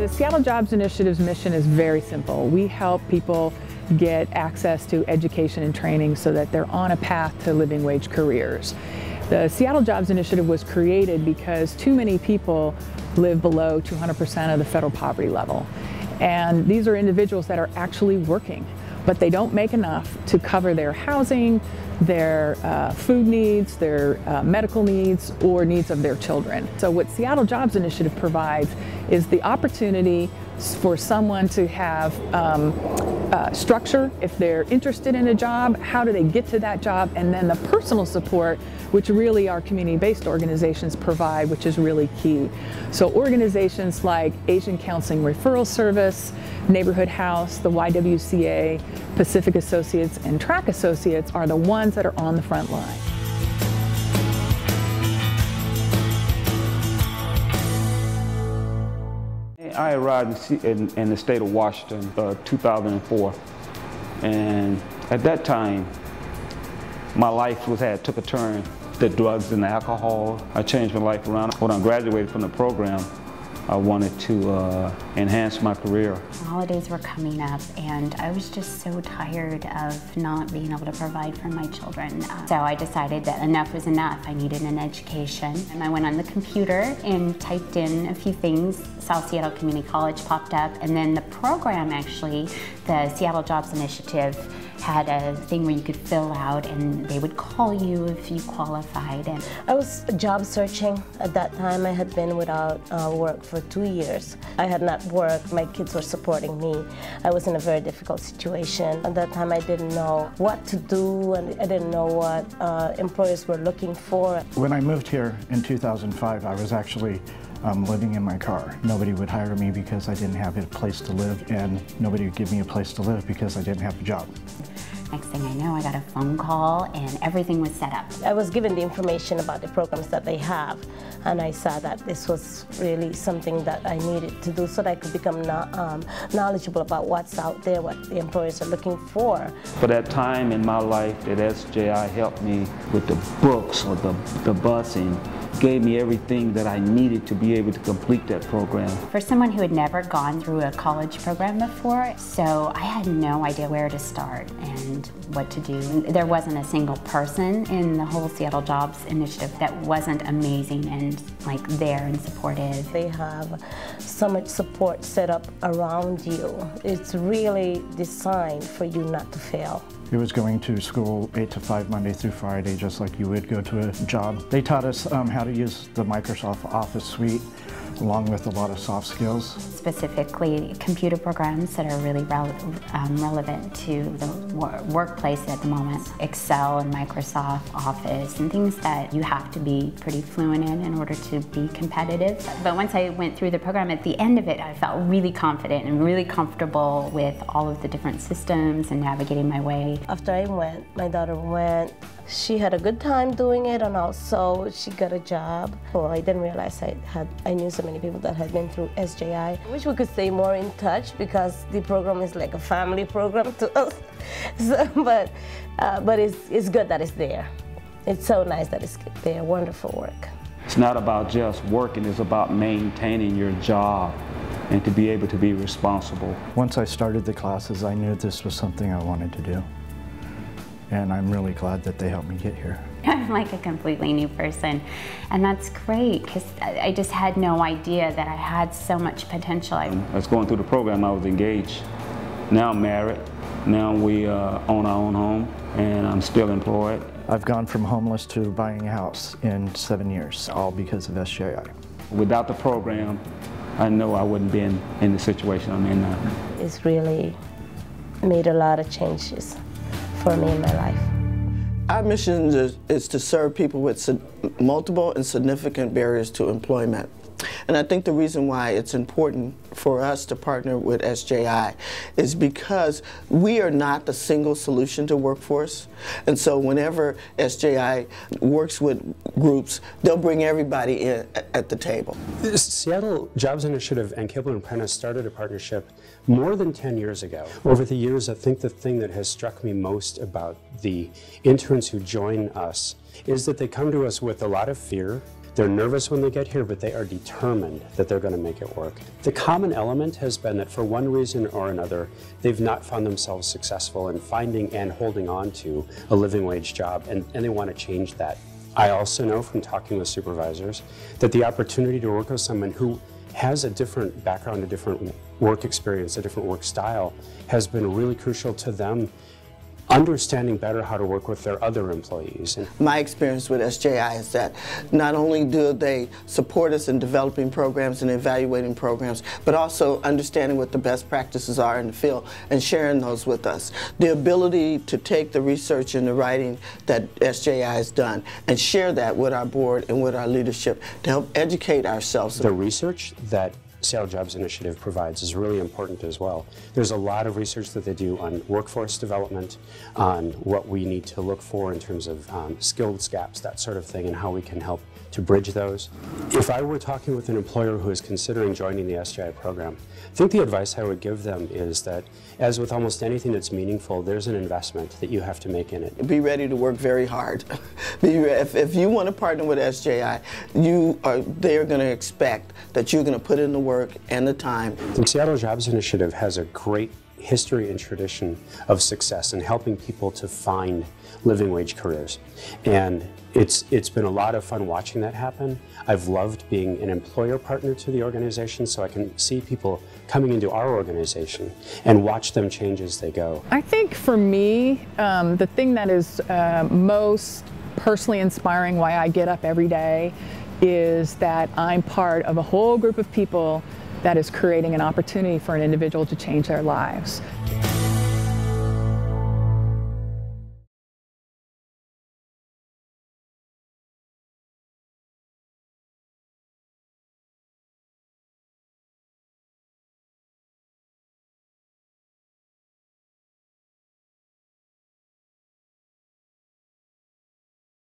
The Seattle Jobs Initiative's mission is very simple. We help people get access to education and training so that they're on a path to living wage careers. The Seattle Jobs Initiative was created because too many people live below 200% of the federal poverty level. And these are individuals that are actually working, but they don't make enough to cover their housing, their food needs, their medical needs, or needs of their children. So what Seattle Jobs Initiative provides is the opportunity for someone to have structure if they're interested in a job, how do they get to that job, and then the personal support, which really our community-based organizations provide, which is really key. So organizations like Asian Counseling Referral Service, Neighborhood House, the YWCA, Pacific Associates, and Track Associates are the ones that are on the front line. I arrived in the state of Washington 2004, and at that time my life took a turn. The drugs and the alcohol, I changed my life around. When I graduated from the program, I wanted to enhance my career. Holidays were coming up and I was just so tired of not being able to provide for my children. So I decided that enough was enough. I needed an education. And I went on the computer and typed in a few things. South Seattle Community College popped up, and then the program actually, the Seattle Jobs Initiative, had a thing where you could fill out and they would call you if you qualified. And I was job searching at that time. I had been without work for 2 years. I had not worked. My kids were supporting me. I was in a very difficult situation. At that time I didn't know what to do, and I didn't know what employers were looking for. When I moved here in 2005, I was actually living in my car. Nobody would hire me because I didn't have a place to live, and nobody would give me a place to live because I didn't have a job. Next thing I know, I got a phone call and everything was set up. I was given the information about the programs that they have, and I saw that this was really something that I needed to do so that I could become knowledgeable about what's out there, what the employers are looking for. For that time in my life that SJI helped me with the books or the busing, gave me everything that I needed to be able to complete that program. For someone who had never gone through a college program before, so I had no idea where to start and what to do. There wasn't a single person in the whole Seattle Jobs Initiative that wasn't amazing and like there and supportive. They have so much support set up around you. It's really designed for you not to fail. It was going to school 8 to 5 Monday through Friday, just like you would go to a job. They taught us how to use the Microsoft Office suite, along with a lot of soft skills. Specifically computer programs that are really relevant to the workplace at the moment. Excel and Microsoft Office and things that you have to be pretty fluent in order to be competitive. But once I went through the program, at the end of it I felt really confident and really comfortable with all of the different systems and navigating my way. After I went, my daughter went. She had a good time doing it, and also she got a job. Well, I didn't realize I knew so many people that had been through SJI. I wish we could stay more in touch because the program is like a family program to us. So, but it's good that it's there. It's so nice that it's there. Wonderful work. It's not about just working, it's about maintaining your job and to be able to be responsible. Once I started the classes, I knew this was something I wanted to do. And I'm really glad that they helped me get here. I'm like a completely new person, and that's great because I just had no idea that I had so much potential. I was going through the program, I was engaged. Now I'm married. Now we own our own home, and I'm still employed. I've gone from homeless to buying a house in 7 years, all because of SJI. Without the program, I know I wouldn't be in the situation I'm in now. It's really made a lot of changes for me in my life. Our mission is to serve people with multiple and significant barriers to employment. And I think the reason why it's important for us to partner with SJI is because we are not the single solution to workforce. And so whenever SJI works with groups, they'll bring everybody in at the table. The Seattle Jobs Initiative and Cable & Prentice started a partnership more than 10 years ago. Over the years, I think the thing that has struck me most about the interns who join us is that they come to us with a lot of fear. They're nervous when they get here, but they are determined that they're going to make it work. The common element has been that for one reason or another, they've not found themselves successful in finding and holding on to a living wage job, and they want to change that. I also know from talking with supervisors that the opportunity to work with someone who has a different background, a different work experience, a different work style has been really crucial to them understanding better how to work with their other employees. My experience with SJI is that not only do they support us in developing programs and evaluating programs, but also understanding what the best practices are in the field and sharing those with us. The ability to take the research and the writing that SJI has done and share that with our board and with our leadership to help educate ourselves. The research that Seattle Jobs Initiative provides is really important as well. There's a lot of research that they do on workforce development, on what we need to look for in terms of skills gaps, that sort of thing, and how we can help to bridge those. If I were talking with an employer who is considering joining the SJI program, I think the advice I would give them is that, as with almost anything that's meaningful, there's an investment that you have to make in it. Be ready to work very hard. If you want to partner with SJI, they're going to expect that you're going to put in the work and the time. The Seattle Jobs Initiative has a great history and tradition of success in helping people to find living wage careers. And it's been a lot of fun watching that happen. I've loved being an employer partner to the organization, so I can see people coming into our organization and watch them change as they go. I think for me, the thing that is most personally inspiring why I get up every day is that I'm part of a whole group of people that is creating an opportunity for an individual to change their lives.